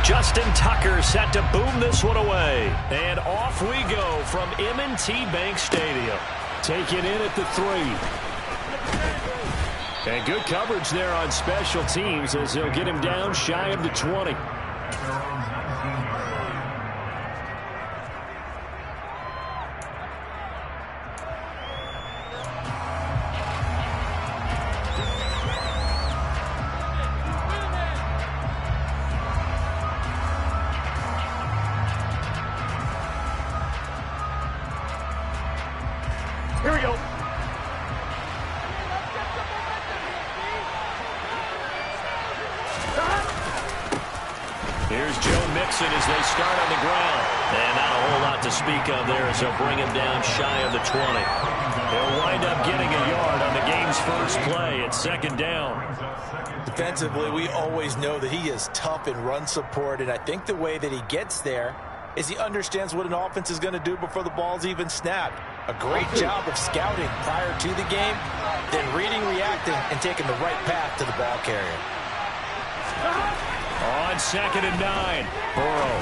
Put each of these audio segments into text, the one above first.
Justin Tucker set to boom this one away. And off we go from M&T Bank Stadium. Take it in at the 3. And good coverage there on special teams as they'll get him down shy of the 20. Here we go. Here's Joe Mixon as they start on the ground. And not a whole lot to speak of there as they'll bring him down shy of the 20. He'll wind up getting a yard on the game's first play at 2nd down. Defensively, we always know that he is tough in run support, and I think the way that he gets there is he understands what an offense is going to do before the ball's even snapped. A great job of scouting prior to the game, then reading, reacting, and taking the right path to the ball carrier. On 2nd and 9, Burrow.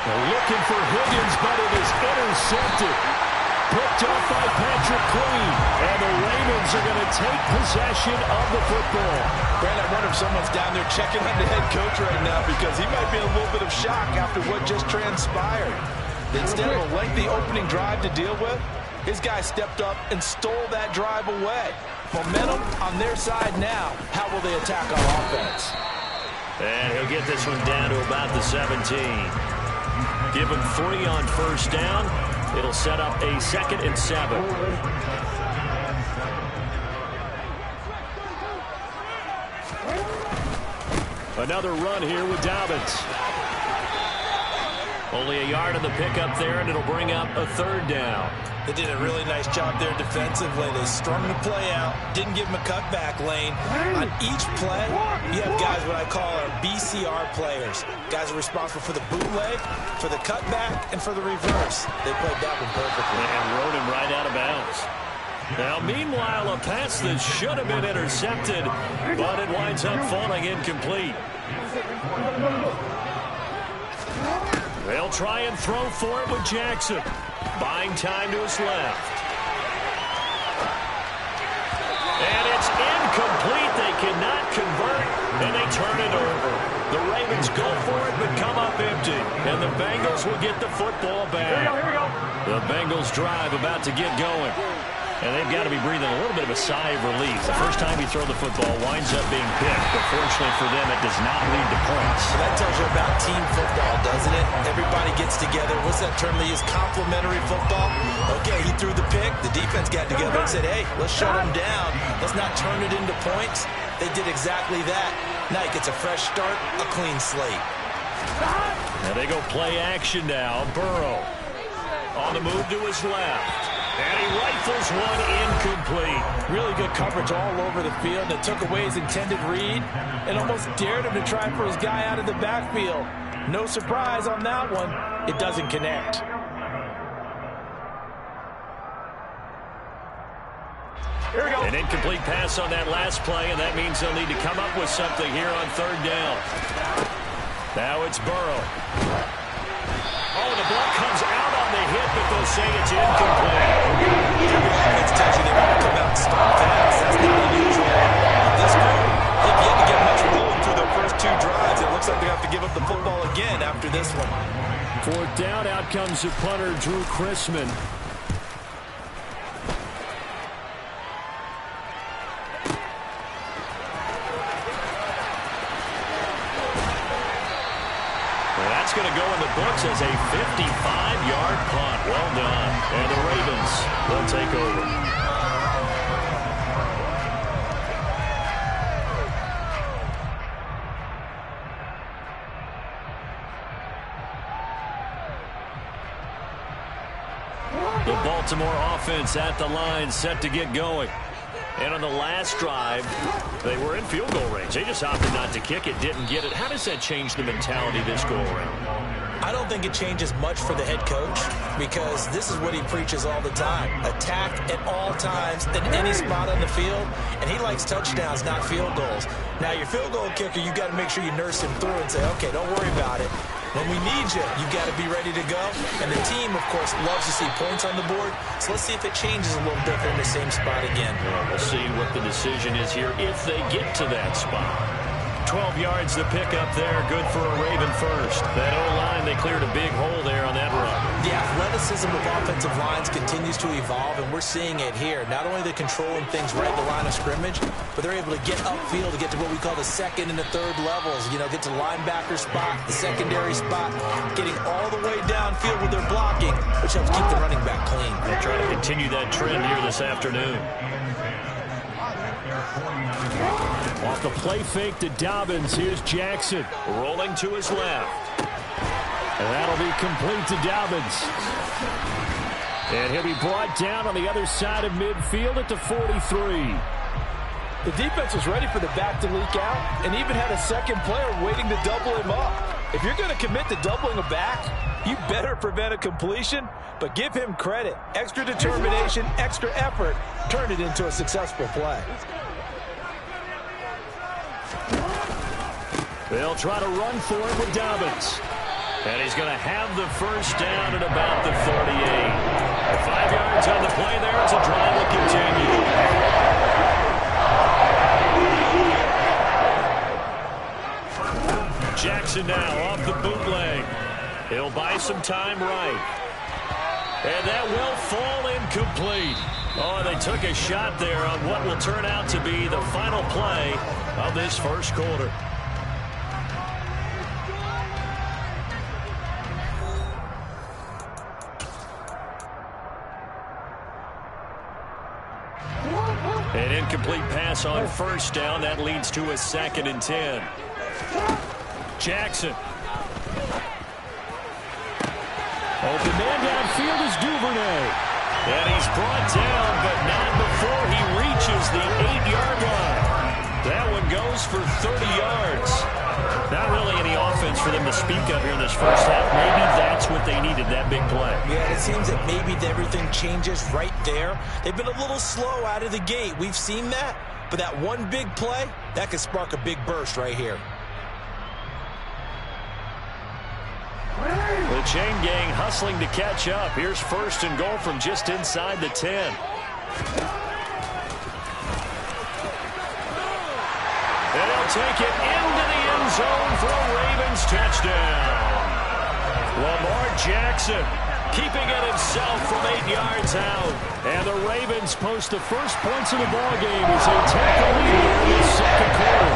They're looking for Higgins, but it is intercepted. Picked up by Patrick Queen. And the Ravens are going to take possession of the football. Brad, I wonder if someone's down there checking on the head coach right now because he might be in a little bit of shock after what just transpired. Instead of a lengthy opening drive to deal with, his guy stepped up and stole that drive away. Momentum on their side now. How will they attack on offense? And he'll get this one down to about the 17. Give him 3 on 1st down. It'll set up a 2nd and 7. Another run here with Dobbins. Only a yard on the pickup there, and it'll bring up a 3rd down. They did a really nice job there defensively. They strung the play out, didn't give him a cutback lane. On each play, you have guys what I call our BCR players. Guys are responsible for the bootleg, for the cutback, and for the reverse. They played that one perfectly. And rode him right out of bounds. Now, meanwhile, a pass that should have been intercepted, but it winds up falling incomplete. They'll try and throw for it with Jackson. Buying time to his left. And it's incomplete. They cannot convert, and they turn it over. The Ravens go for it, but come up empty. And the Bengals will get the football back. Here we go. The Bengals drive about to get going. And they've got to be breathing a little bit of a sigh of relief. The first time you throw the football winds up being picked, but fortunately for them, it does not lead to points. So that tells you about team football, doesn't it? Everybody gets together. What's that term they use? Complementary football. Okay, he threw the pick. The defense got together and said, hey, let's shut him down. Let's not turn it into points. They did exactly that. Now he gets a fresh start, a clean slate. And they go play action now. Burrow on the move to his left. And he rifles one incomplete. Really good coverage all over the field. That took away his intended read and almost dared him to try for his guy out of the backfield. No surprise on that one. It doesn't connect. Here we go. An incomplete pass on that last play, and that means they'll need to come up with something here on 3rd down. Now it's Burrow. Oh, the block comes out on the hit, but they'll say it's incomplete. Every offense tells you they want to come out and start fast. That's not unusual. This group, they've yet to get much rolling through their first 2 drives. It looks like they have to give up the football again after this one. 4th down, out comes the punter, Drew Chrisman. That's going to go in the books as a 55-yard punt. Well done. And the Ravens will take over. The Baltimore offense at the line, set to get going. And on the last drive, they were in field goal range. They just opted not to kick it, didn't get it. How does that change the mentality this go around? I don't think it changes much for the head coach because this is what he preaches all the time. Attack at all times in any spot on the field, and he likes touchdowns, not field goals. Now, your field goal kicker, you got to make sure you nurse him through and say, okay, don't worry about it. When we need you, you got to be ready to go. And the team, of course, loves to see points on the board. So let's see if it changes a little bit in the same spot again. Well, we'll see what the decision is here if they get to that spot. 12 yards to pick up there. Good for a Raven first. That O-line, they cleared a big hole there on that run. The athleticism of offensive lines continues to evolve, and we're seeing it here. Not only the controlling things right at the line of scrimmage, but they're able to get upfield to get to what we call the second and the third levels. You know, get to the linebacker spot, the secondary spot, getting all the way downfield with their blocking, which helps keep the running back clean. They'll try to continue that trend here this afternoon. Off the play fake to Dobbins. Here's Jackson rolling to his left. And that'll be complete to Dobbins. And he'll be brought down on the other side of midfield at the 43. The defense was ready for the back to leak out and even had a second player waiting to double him up. If you're going to commit to doubling a back, you better prevent a completion, but give him credit. Extra determination, extra effort, turn it into a successful play. They'll try to run for it with Dobbins. And he's going to have the first down at about the 38. 5 yards on the play there as the drive will continue. Jackson now off the bootleg. He'll buy some time right. And that will fall incomplete. Oh, they took a shot there on what will turn out to be the final play of this first quarter. An incomplete pass on first down. That leads to a 2nd and 10. Jackson. Open man downfield is Duvernay. And he's brought down, but not before he reaches the 8-yard line. That one goes for 30 yards. Not really any offense for them to speak of here in this first half. Maybe that's what they needed, that big play. Yeah, it seems that maybe everything changes right there. They've been a little slow out of the gate. We've seen that. But that one big play, that could spark a big burst right here. The chain gang hustling to catch up. Here's 1st and goal from just inside the 10. And they'll take it into the end zone for a Ravens touchdown. Lamar Jackson keeping it himself from 8 yards out. And the Ravens post the first points of the ballgame as they take the lead in the second quarter.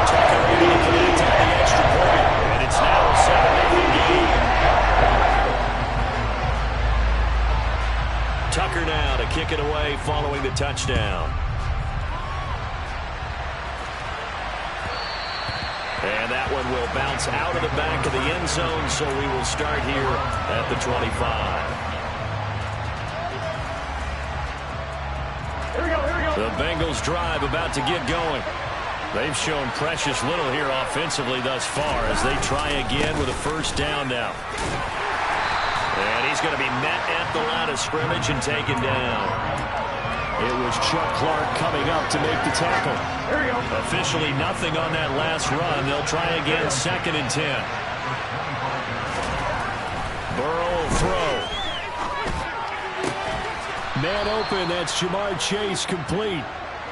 Tucker able to connect on the extra point. And it's now a 7-0 game. Tucker now to kick it away following the touchdown. And that one will bounce out of the back of the end zone, so we will start here at the 25. The Bengals drive about to get going. They've shown precious little here offensively thus far as they try again with a first down now. And he's going to be met at the line of scrimmage and taken down. It was Chuck Clark coming up to make the tackle. There we go. Officially nothing on that last run. They'll try again, 2nd and 10. Burrow will throw. Man open, that's Jamar Chase complete.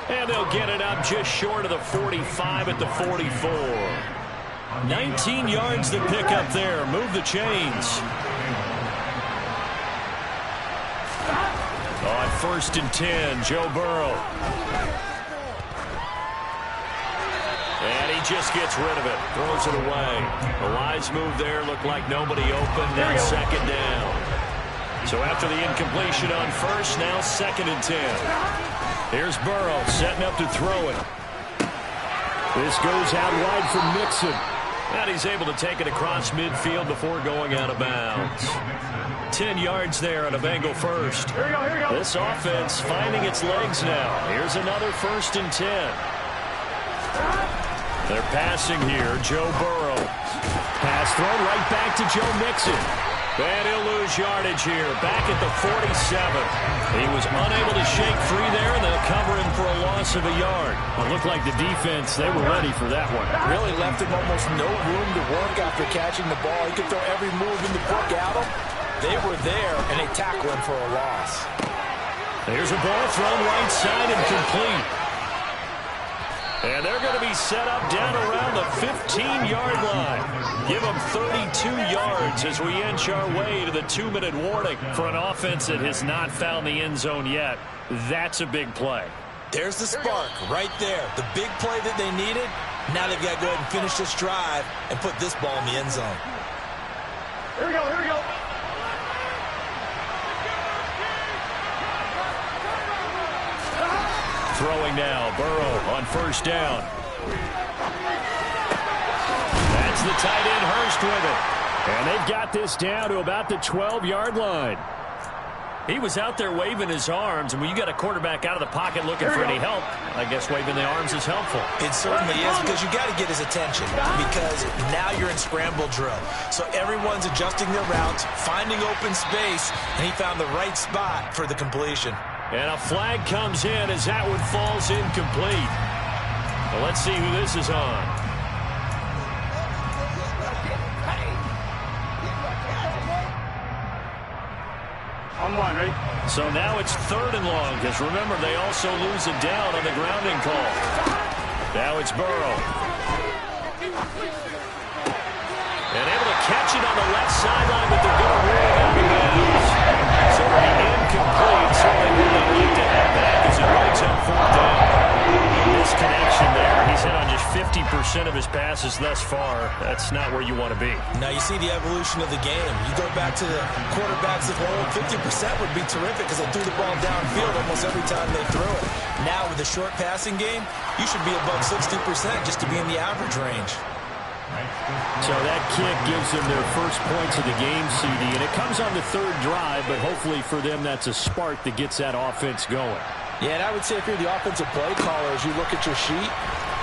And they'll get it up just short of the 45 at the 44. 19 yards to pick up there. Move the chains. On 1st and 10, Joe Burrow. And he just gets rid of it. Throws it away. A wise move there. Looked like nobody open. Now 2nd down. So after the incompletion on first, now 2nd and 10. Here's Burrow setting up to throw it. This goes out wide for Mixon. And he's able to take it across midfield before going out of bounds. 10 yards there on a Bengal first. Here we go. This offense finding its legs now. Here's another 1st and 10. They're passing here. Joe Burrow. Pass thrown right back to Joe Mixon. And he'll lose yardage here. Back at the 47. He was unable to shake free there, and they'll cover him for a loss of a yard. It looked like the defense, they were ready for that one. Really left him almost no room to work after catching the ball. He could throw every move in the book at him. They were there, and they tackle him for a loss. There's a ball thrown right side and complete. And they're going to be set up down around the 15-yard line. Give them 32 yards as we inch our way to the 2-minute warning. For an offense that has not found the end zone yet, that's a big play. There's the spark right there. The big play that they needed. Now they've got to go ahead and finish this drive and put this ball in the end zone. Here we go, here we go. Throwing now, Burrow on first down. That's the tight end, Hurst, with it. And they've got this down to about the 12-yard line. He was out there waving his arms, and when you got a quarterback out of the pocket looking for any help, I guess waving the arms is helpful. It certainly is, because you got to get his attention, because now you're in scramble drill. So everyone's adjusting their routes, finding open space, and he found the right spot for the completion. And a flag comes in as that one falls incomplete. Well, let's see who this is on. On one, ready? So now it's 3rd and long, because remember, they also lose a down on the grounding call. Now it's Burrow. And able to catch it on the left sideline, but they're going to rule it out of bounds. So it'll be incomplete. Certainly who they'd like to have back as it winds up 4th down. Misconnection there. He's hit on just 50% of his passes thus far. That's not where you want to be. Now you see the evolution of the game. You go back to the quarterbacks of old, 50% would be terrific because they threw the ball downfield almost every time they threw it. Now with the short passing game, you should be above 60% just to be in the average range. So that kick gives them their first points of the game, CD, and it comes on the 3rd drive, but hopefully for them that's a spark that gets that offense going. Yeah, and I would say if you're the offensive play caller, as you look at your sheet,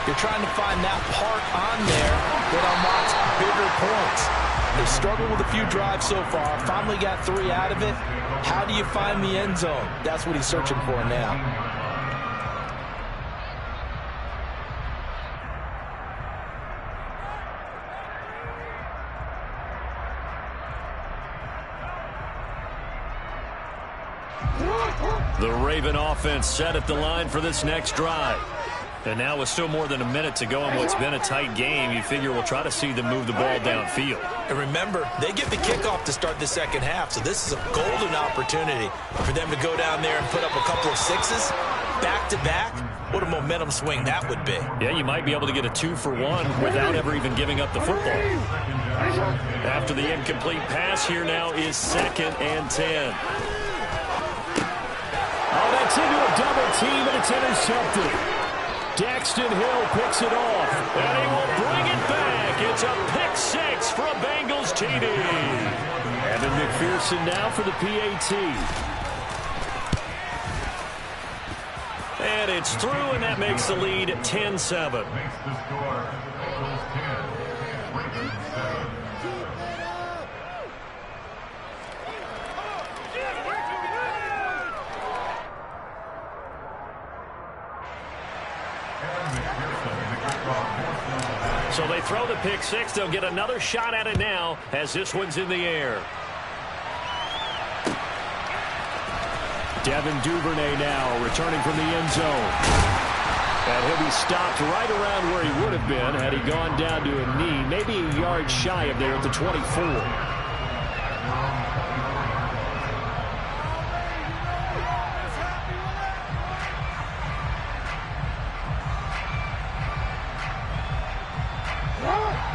you're trying to find that part on there that unlocks bigger points. They've struggled with a few drives so far, finally got 3 out of it. How do you find the end zone? That's what he's searching for now. The Raven offense set at the line for this next drive. And now with still more than a minute to go in what's been a tight game, you figure we'll try to see them move the ball downfield. And remember, they get the kickoff to start the second half, so this is a golden opportunity for them to go down there and put up a couple of sixes back-to-back. What a momentum swing that would be. Yeah, you might be able to get a 2-for-1 without ever even giving up the football. After the incomplete pass, here now is 2nd and 10. Oh, that's into a double team, and it's intercepted. Daxton Hill picks it off, and he will bring it back. It's a pick 6 for a Bengals TD. Evan McPherson now for the PAT. And it's through, and that makes the lead 10-7. So they throw the pick 6. They'll get another shot at it now as this one's in the air. Devin Duvernay now returning from the end zone. And he'll be stopped right around where he would have been had he gone down to a knee, maybe a yard shy of there at the 24.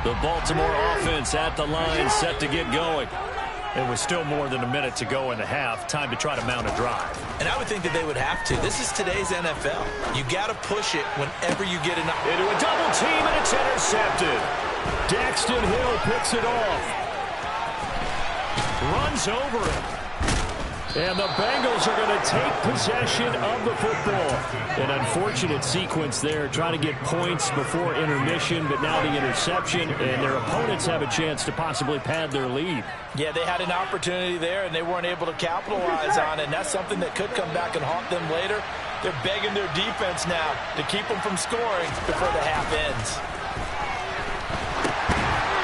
The Baltimore offense at the line, set to get going. It was still more than a minute to go in the half. Time to try to mount a drive. And I would think that they would have to. This is today's NFL. You got to push it whenever you get enough. Into a double team, and it's intercepted. Daxton Hill picks it off. Runs over it. And the Bengals are going to take possession of the football. An unfortunate sequence there, trying to get points before intermission, but now the interception, and their opponents have a chance to possibly pad their lead. Yeah, they had an opportunity there, and they weren't able to capitalize on it, and that's something that could come back and haunt them later. They're begging their defense now to keep them from scoring before the half ends.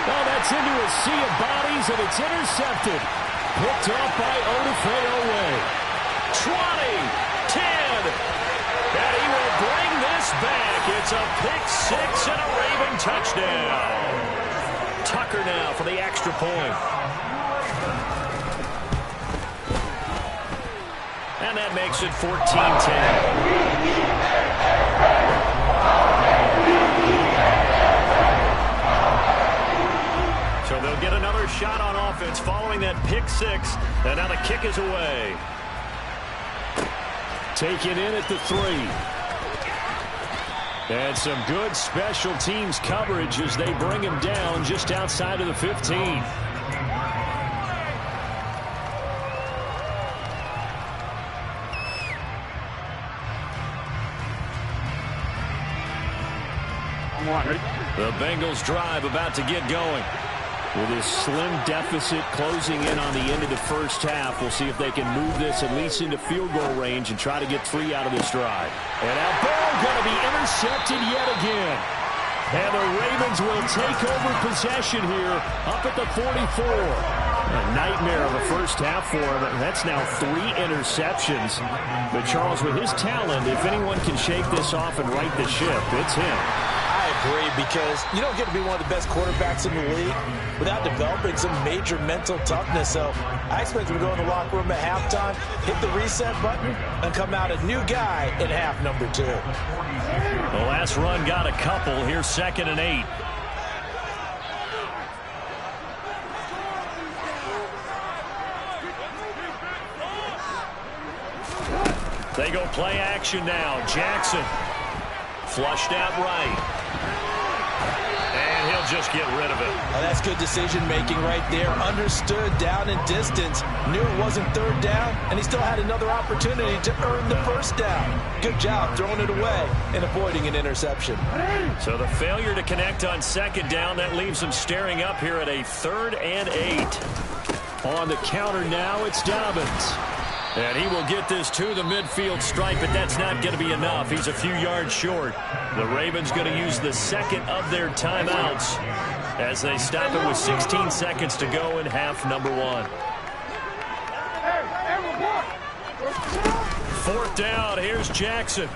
Oh, that's into a sea of bodies, and it's intercepted. Picked off by Odafe-Oweh. 20, 10, and he will bring this back. It's a pick six and a Raven touchdown. Tucker now for the extra point. And that makes it 14-10. So they'll get another shot on offense following that pick six. And now the kick is away. Taken in at the 3. And some good special teams coverage as they bring him down just outside of the 15. The Bengals drive about to get going. With his slim deficit closing in on the end of the first half, we'll see if they can move this at least into field goal range and try to get 3 out of this drive. And that ball going to be intercepted yet again. And the Ravens will take over possession here up at the 44. A nightmare of a first half for him. That's now 3 interceptions. But Charles, with his talent, if anyone can shake this off and right the ship, it's him. I agree, because you don't get to be one of the best quarterbacks in the league without developing some major mental toughness. So I expect him to go in the locker room at halftime, hit the reset button, and come out a new guy in half number 2. The last run got a couple. Here's 2nd and 8. They go play action now. Jackson flushed out right. And he'll just get rid of it. Oh, that's good decision-making right there. Understood down and distance. Knew it wasn't 3rd down, and he still had another opportunity to earn the 1st down. Good job throwing it away and avoiding an interception. So the failure to connect on 2nd down, that leaves him staring up here at a 3rd and 8. On the counter now, it's Dobbins. And he will get this to the midfield stripe, but that's not going to be enough. He's a few yards short. The Ravens going to use the 2nd of their timeouts as they stop it with 16 seconds to go in half number 1. 4th down, here's Jackson.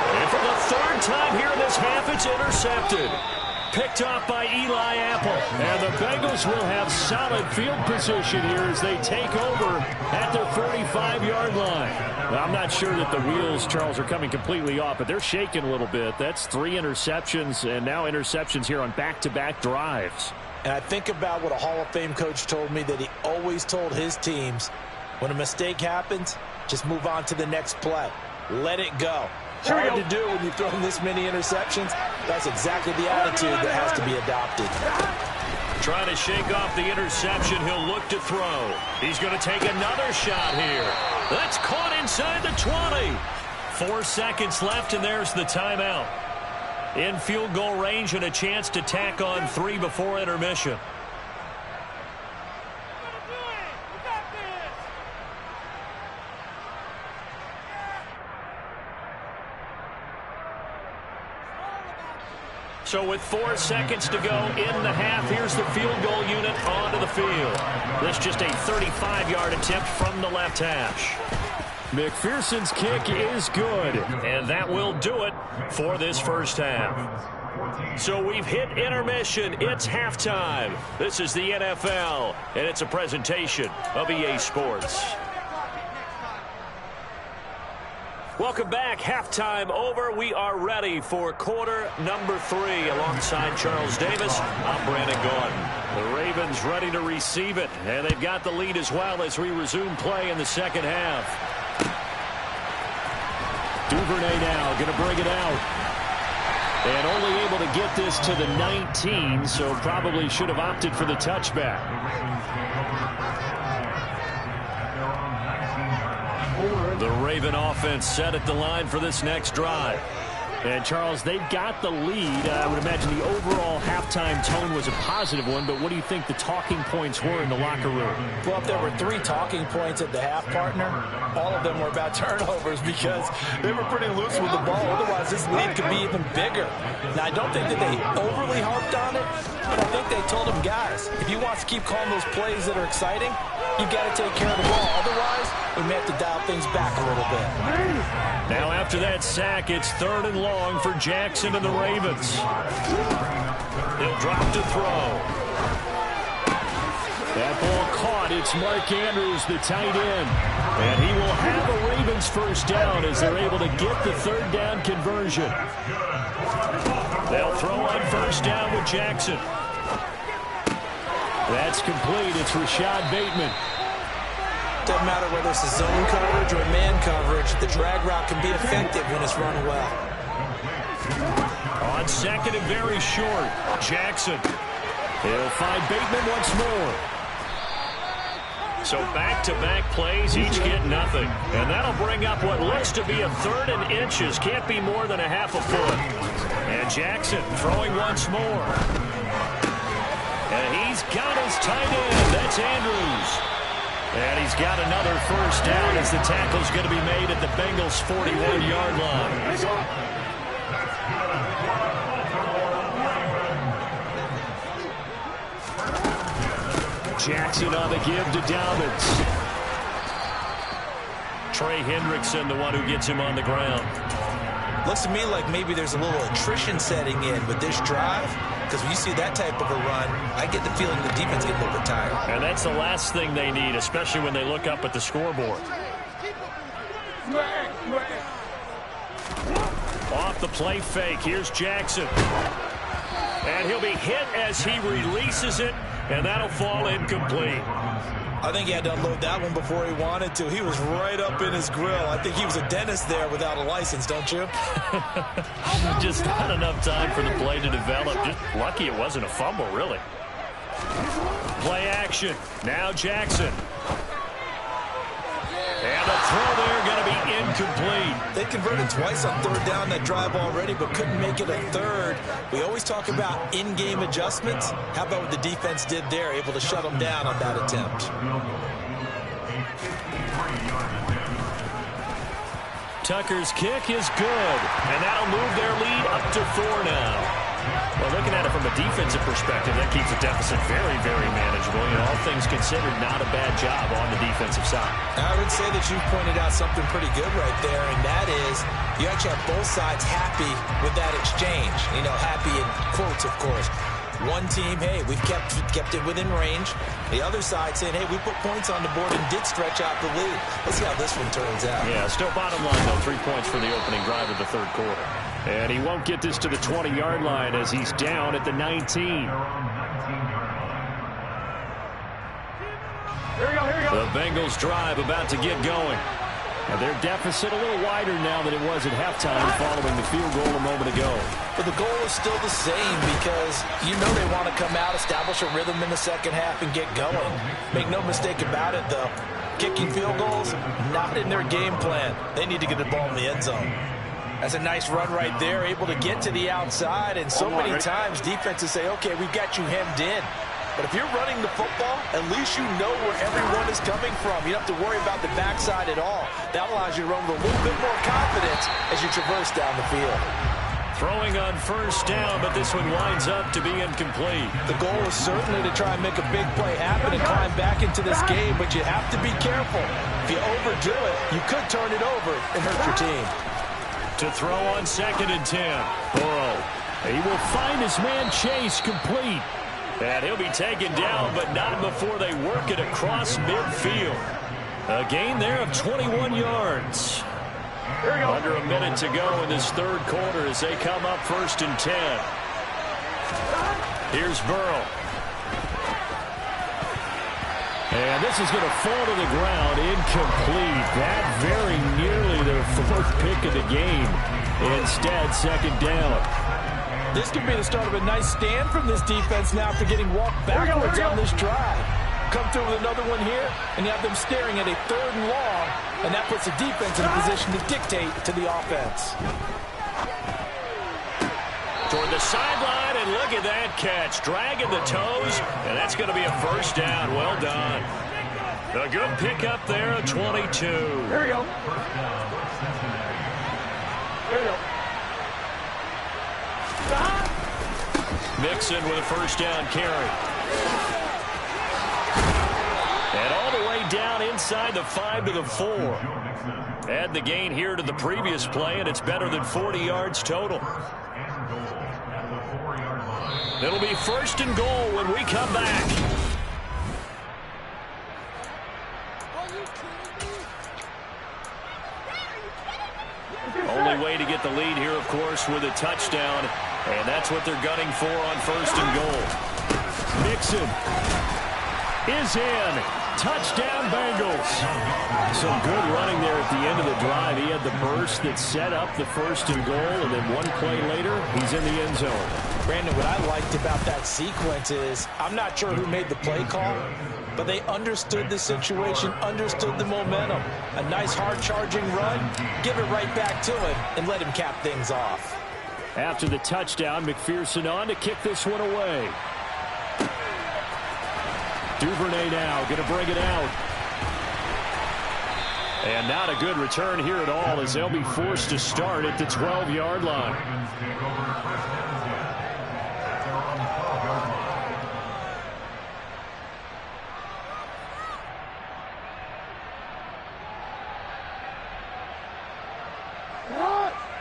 And for the 3rd time here in this half, it's intercepted. Picked off by Eli Apple. And the Bengals will have solid field position here as they take over at their 45-yard line. Well, I'm not sure that the wheels, Charles, are coming completely off, but they're shaking a little bit. That's 3 interceptions, and now interceptions here on back-to-back drives. And I think about what a Hall of Fame coach told me, that he always told his teams, when a mistake happens, just move on to the next play. Let it go. Hard to do when you've thrown this many interceptions. That's exactly the attitude that has to be adopted. Trying to shake off the interception. He'll look to throw. He's going to take another shot here. That's caught inside the 20. 4 seconds left, and there's the timeout. In field goal range and a chance to tack on 3 before intermission. So with 4 seconds to go in the half, here's the field goal unit onto the field. This just a 35-yard attempt from the left hash. McPherson's kick is good, and that will do it for this first half. So we've hit intermission. It's halftime. This is the NFL, and it's a presentation of EA Sports. Welcome back. Halftime over. We are ready for quarter number 3. Alongside Charles Davis, I'm Brandon Gordon. The Ravens ready to receive it, and they've got the lead as well as we resume play in the second half. Duvernay now going to bring it out. And only able to get this to the 19, so probably should have opted for the touchback. Raven offense set at the line for this next drive. And, Charles, they've got the lead. I would imagine the overall halftime tone was a positive one, but what do you think the talking points were in the locker room? Well, if there were 3 talking points at the half, partner, all of them were about turnovers because they were pretty loose with the ball. Otherwise, this lead could be even bigger. Now, I don't think that they overly harped on it, but I think they told them, guys, if you want to keep calling those plays that are exciting, you've got to take care of the ball. Otherwise, we may have to dial things back a little bit. Now, after that sack, it's 3rd and long for Jackson and the Ravens. He'll drop to throw. That ball caught. It's Mark Andrews, the tight end. And he will have a Ravens first down as they're able to get the 3rd down conversion. They'll throw on first down with Jackson. That's complete. It's Rashad Bateman. Doesn't matter whether it's a zone coverage or man coverage, the drag route can be effective when it's run well. On 2nd and very short, Jackson. He'll find Bateman once more. So back-to-back plays, each get nothing. And that'll bring up what looks to be a 3rd and inches. Can't be more than a half a foot. And Jackson throwing once more. And he's got his tight end. That's Andrews. And he's got another first down as the tackle's going to be made at the Bengals' 41-yard line. Jackson on the give to Dobbins. Trey Hendrickson, the one who gets him on the ground. Looks to me like maybe there's a little attrition setting in with this drive. Because when you see that type of a run, I get the feeling the defense getting a little bit tired. And that's the last thing they need, especially when they look up at the scoreboard. Off the play fake, here's Jackson. And he'll be hit as he releases it, and that'll fall incomplete. I think he had to unload that one before he wanted to. He was right up in his grill. I think he was a dentist there without a license, don't you? Just not enough time for the play to develop. Just lucky it wasn't a fumble, really. Play action. Now Jackson. And the throw there going to be incomplete. They converted twice on 3rd down that drive already, but couldn't make it a 3rd. We always talk about in-game adjustments. How about what the defense did there, able to shut them down on that attempt? Tucker's kick is good, and that'll move their lead up to 4 now. Well, looking at it from a defensive perspective, that keeps the deficit very, very manageable. You know, all things considered, not a bad job on the defensive side. I would say that you've pointed out something pretty good right there, and that is you actually have both sides happy with that exchange. You know, happy in quotes, of course. One team, hey, we've kept it within range. The other side saying, hey, we put points on the board and did stretch out the lead. Let's see how this one turns out. Yeah, still bottom line, though, 3 points for the opening drive of the 3rd quarter. And he won't get this to the 20-yard line as he's down at the 19. Here we go. The Bengals drive about to get going. And their deficit a little wider now than it was at halftime following the field goal a moment ago. But the goal is still the same because you know they want to come out, establish a rhythm in the 2nd half, and get going. Make no mistake about it, though. Kicking field goals, not in their game plan. They need to get the ball in the end zone. That's a nice run right there, able to get to the outside. And so many times defenses say, okay, we've got you hemmed in. But if you're running the football, at least you know where everyone is coming from. You don't have to worry about the backside at all. That allows you to run with a little bit more confidence as you traverse down the field. Throwing on first down, but this one winds up to be incomplete. The goal is certainly to try and make a big play happen and climb back into this game, but you have to be careful. If you overdo it, you could turn it over and hurt your team. To throw on 2nd and 10. Burrow. He will find his man Chase complete. And he'll be taken down, but not before they work it across midfield. A gain there of 21 yards. Under a minute to go in this 3rd quarter as they come up 1st and 10. Here's Burrow. And this is going to fall to the ground, incomplete. That very nearly their 4th pick of the game. Instead, 2nd down. This could be the start of a nice stand from this defense now after getting walked backwards on this drive. Come through with another one here, and you have them staring at a 3rd and long And that puts the defense in a position to dictate to the offense. Toward the sideline, and look at that catch. Dragging the toes, and that's going to be a first down. Well done. A good pickup there, 22. Here we go. Here we go. Mixon with a first down carry. And all the way down inside the 5 to the 4. Add the gain here to the previous play, and it's better than 40 yards total. It'll be first and goal when we come back. Only way to get the lead here, of course, with a touchdown. And that's what they're gunning for on first and goal. Mixon is in. Touchdown, Bengals. Some good running there at the end of the drive. He had the burst that set up the first and goal, and then one play later, he's in the end zone. Brandon, what I liked about that sequence is I'm not sure who made the play call, but they understood the situation, understood the momentum. A nice hard-charging run, give it right back to him, and let him cap things off. After the touchdown, McPherson on to kick this one away. Duvernay now going to bring it out. And not a good return here at all, as they'll be forced to start at the 12-yard line.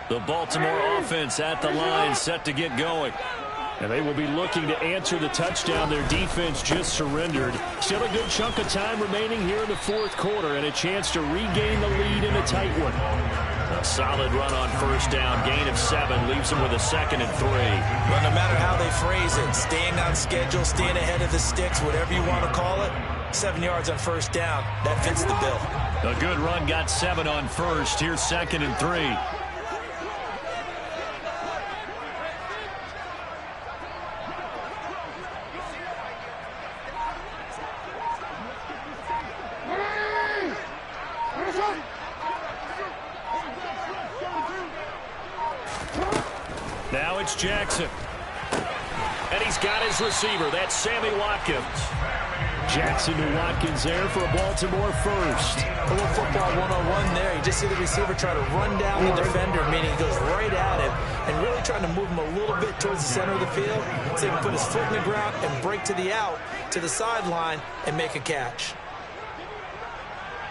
The Baltimore offense at the line, set to get going. And they will be looking to answer the touchdown their defense just surrendered. Still a good chunk of time remaining here in the fourth quarter, and a chance to regain the lead in a tight one. A solid run on first down, gain of 7, leaves them with a 2nd and 3. Well, no matter how they phrase it, staying on schedule, staying ahead of the sticks, whatever you want to call it, 7 yards on first down, that fits the bill. A good run got 7 on first. Here's 2nd and 3. Now it's Jackson. And he's got his receiver. That's Sammy Watkins. Jackson to Watkins there for a Baltimore first. A little football 101 there. You just see the receiver try to run down the defender, meaning he goes right at him and really trying to move him a little bit towards the center of the field so he can put his foot in the ground and break to the out, to the sideline, and make a catch.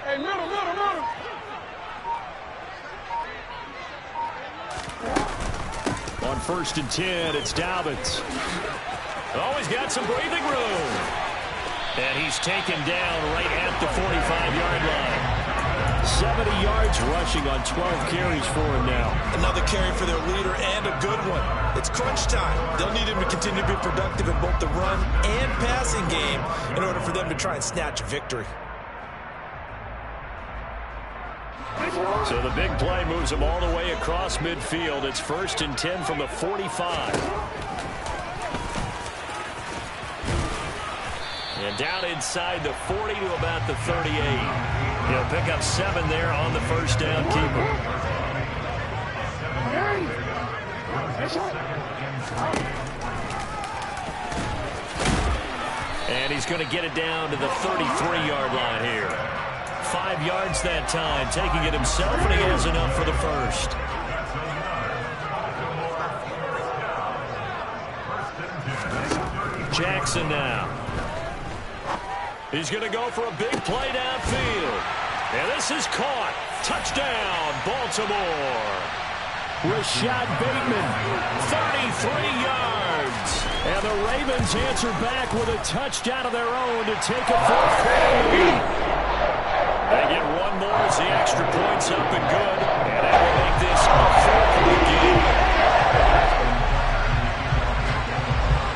Hey, middle. On 1st and 10, it's Dobbins. Oh, he's got some breathing room. And he's taken down right at the 45-yard line. 70 yards rushing on 12 carries for him now. Another carry for their leader, and a good one. It's crunch time. They'll need him to continue to be productive in both the run and passing game in order for them to try and snatch a victory. So the big play moves them all the way across midfield. It's 1st and 10 from the 45. And down inside the 40 to about the 38. He'll pick up 7 there on the first down keeper. And he's going to get it down to the 33-yard line here. 5 yards that time, taking it himself, and he has enough for the first. Jackson now. He's going to go for a big play downfield. And this is caught. Touchdown, Baltimore. Rashad Bateman, 33 yards. And the Ravens answer back with a touchdown of their own to take a 4th quarter lead. They get one more as the extra point's up and good. And that will make this a 4-point game.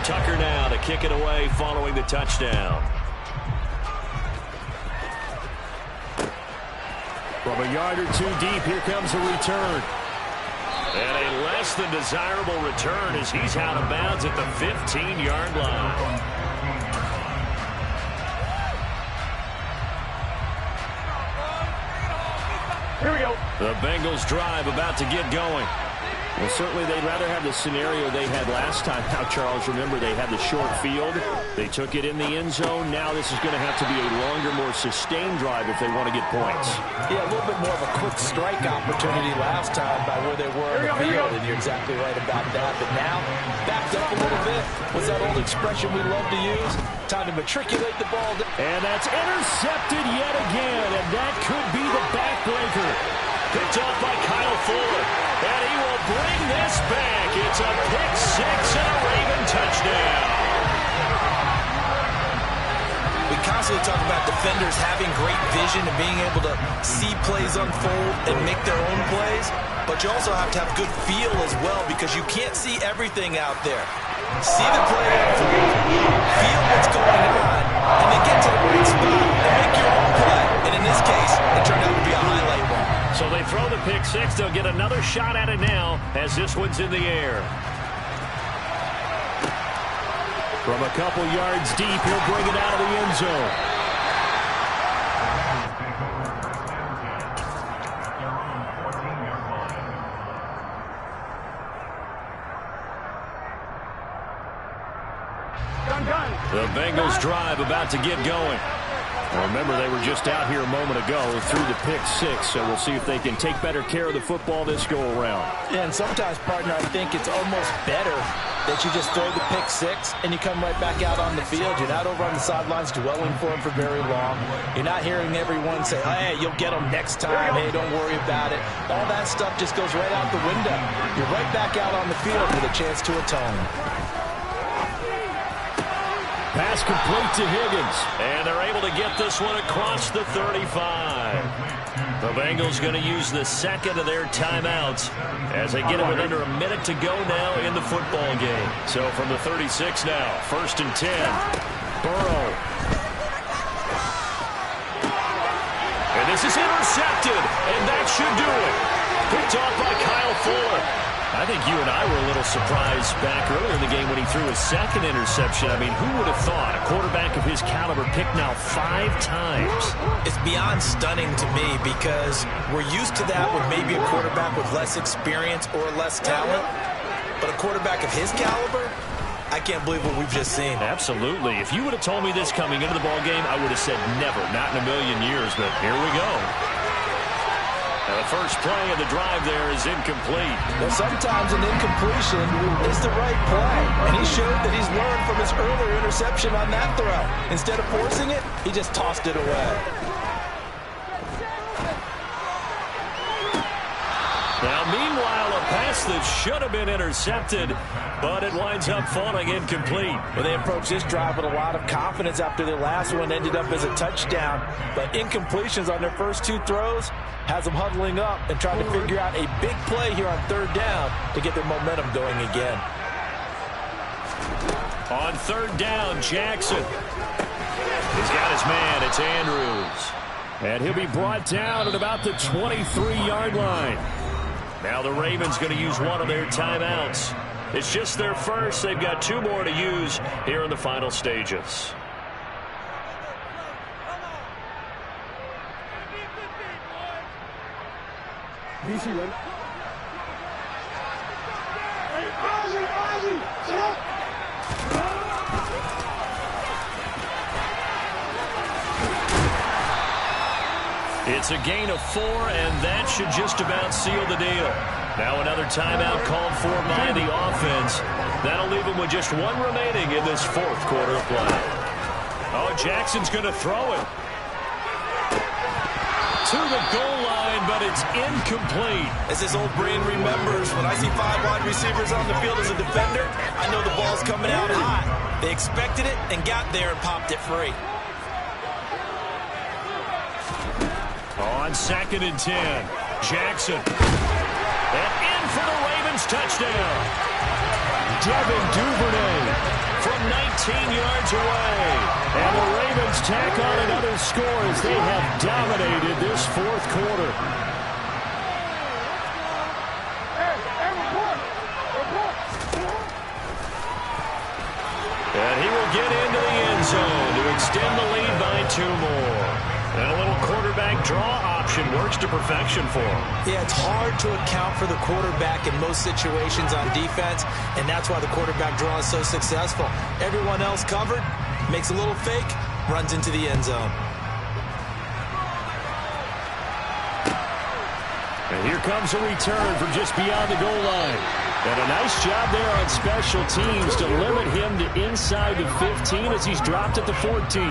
Tucker now to kick it away following the touchdown. From a yard or 2 deep, here comes a return. And a less than desirable return as he's out of bounds at the 15-yard line. The Bengals drive about to get going. Well, certainly they'd rather have the scenario they had last time. Now, Charles, remember, they had the short field. They took it in the end zone. Now this is going to have to be a longer, more sustained drive if they want to get points. Yeah, a little bit more of a quick strike opportunity last time by where they were on the field, and you're exactly right about that. But now, backed up a little bit. What's that old expression we love to use? Time to matriculate the ball. And that's intercepted yet again, and that could be the backbreaker. Picked off by Kyle Fuller. And he will bring this back. It's a pick six and a Raven touchdown. We constantly talk about defenders having great vision and being able to see plays unfold and make their own plays. But you also have to have good feel as well, because you can't see everything out there. See the play unfold, feel what's going on, and then get to the right spot and make your own play. And in this case, it turned out to be a highlight one. So they throw the pick six. They'll get another shot at it now as this one's in the air. From a couple yards deep, he'll bring it out of the end zone. The Bengals drive about to get going. Well, remember, they were just out here a moment ago through the pick six, so we'll see if they can take better care of the football this go-around. And sometimes, partner, I think it's almost better that you just throw the pick six and you come right back out on the field. You're not over on the sidelines dwelling for him for very long. You're not hearing everyone say, oh, hey, you'll get him next time. Hey, don't worry about it. All that stuff just goes right out the window. You're right back out on the field with a chance to atone. Pass complete to Higgins. And they're able to get this one across the 35. The Bengals going to use the second of their timeouts as they get it with under a minute to go now in the football game. So from the 36 now, 1st and 10. Burrow. And this is intercepted. And that should do it. Picked off by Kyle Fuller. I think you and I were a little surprised back earlier in the game when he threw his second interception. I mean, who would have thought a quarterback of his caliber picked now 5 times? It's beyond stunning to me, because we're used to that with maybe a quarterback with less experience or less talent. But a quarterback of his caliber, I can't believe what we've just seen. Absolutely. If you would have told me this coming into the ballgame, I would have said never, not in a million years. But here we go. Now the first play of the drive there is incomplete. Well, sometimes an incompletion is the right play. And he showed that he's learned from his earlier interception on that throw. Instead of forcing it, he just tossed it away. Now, meanwhile, a pass that should have been intercepted, but it winds up falling incomplete. Well, they approached this drive with a lot of confidence after their last one ended up as a touchdown. But incompletions on their first 2 throws has them huddling up and trying to figure out a big play here on 3rd down to get their momentum going again. On 3rd down, Jackson. He's got his man. It's Andrews. And he'll be brought down at about the 23-yard line. Now the Ravens going to use one of their timeouts. It's just their first. They've got 2 more to use here in the final stages. DC, right? Hey, Ozzy, sit up! It's a gain of 4, and that should just about seal the deal. Now another timeout called for by the offense. That'll leave them with just 1 remaining in this 4th quarter of play. Oh, Jackson's going to throw it to the goal line, but it's incomplete. As this old brain remembers, when I see 5 wide receivers on the field as a defender, I know the ball's coming out hot. They expected it and got there and popped it free. On 2nd and 10, Jackson. And in for the Ravens touchdown. Devin Duvernay from 19 yards away. And the Ravens tack on another score as they have dominated this 4th quarter. And he will get into the end zone to extend the lead by 2 more. And a little quarterback draw option works to perfection for him. Yeah, it's hard to account for the quarterback in most situations on defense, and that's why the quarterback draw is so successful. Everyone else covered, makes a little fake, runs into the end zone. And here comes a return from just beyond the goal line. And a nice job there on special teams to limit him to inside the 15 as he's dropped at the 14.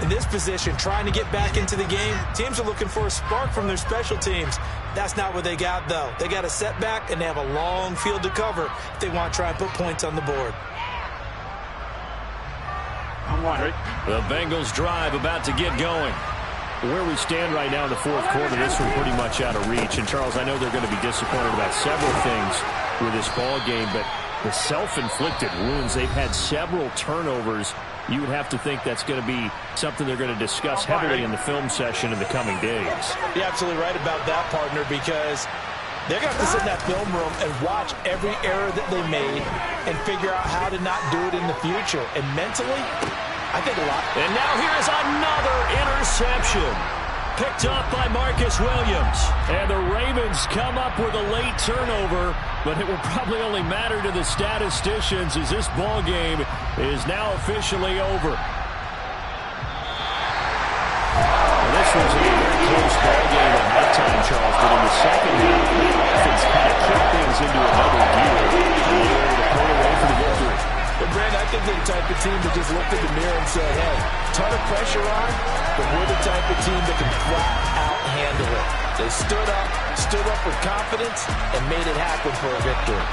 In this position, trying to get back into the game, teams are looking for a spark from their special teams. That's not what they got, though. They got a setback, and they have a long field to cover if they want to try and put points on the board. The Bengals drive about to get going. Where we stand right now in the fourth quarter, this one pretty much out of reach. And, Charles, I know they're going to be disappointed about several things with this ball game, but the self-inflicted wounds, they've had several turnovers. You would have to think that's going to be something they're going to discuss heavily in the film session in the coming days. You're absolutely right about that, partner, because they're going to have to sit in that film room and watch every error that they made and figure out how to not do it in the future. And mentally, I think a lot. And now here's another interception. Picked up by Marcus Williams. And the Ravens come up with a late turnover, but it will probably only matter to the statisticians as this ball game is now officially over. Well, this was a very close ball game at halftime, Charles, but in the second half, the offense kind of kicked things into another gear, and they were able to pull away for the victory. But, Brandon, I think they're the type of team that just looked in the mirror and said, hey, ton of pressure on, but we're the type of team that can flat out handle it. They stood up with confidence, and made it happen for a victory.